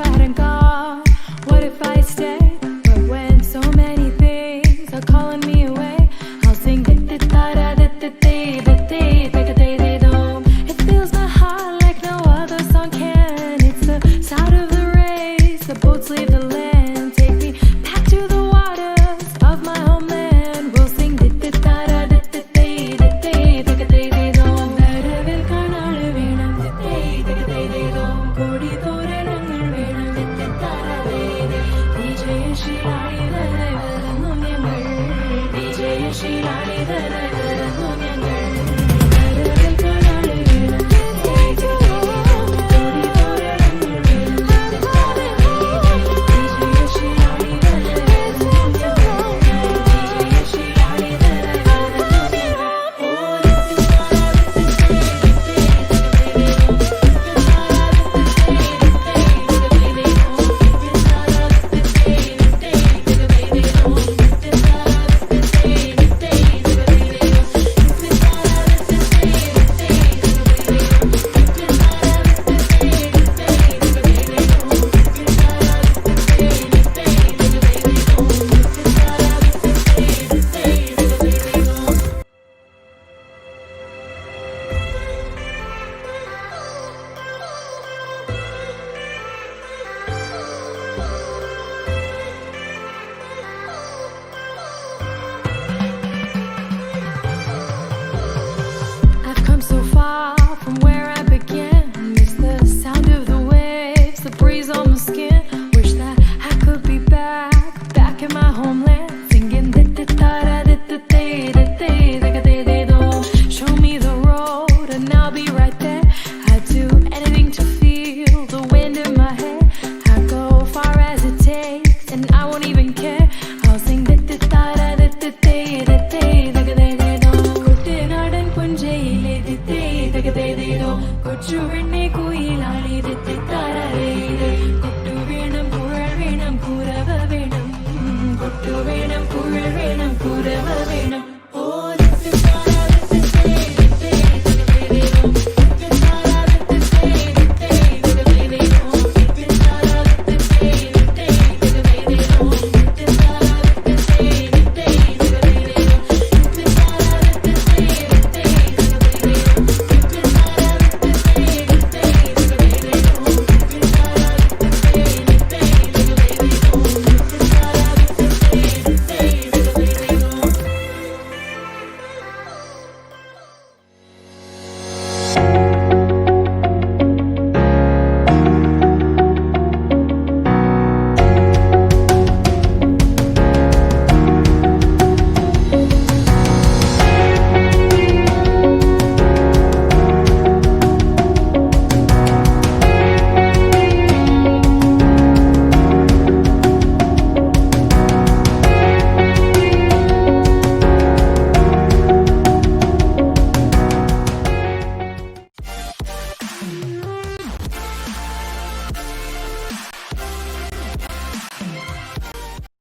I hadn't gone? What if I stayed? But when so many things are calling me away, I'll sing it fills my heart like no other song can. It's the sound of the race, the boats leave the land. Take me back to the waters of my homeland. We'll sing കൊച്ചുവെണ്ണി കുയിലാളി കൊട്ടു വേണം കുഴൽ വേണം കുരവ വേണം കൊട്ടു വേണം കുഴൽ വേണം കുരവ വേണം.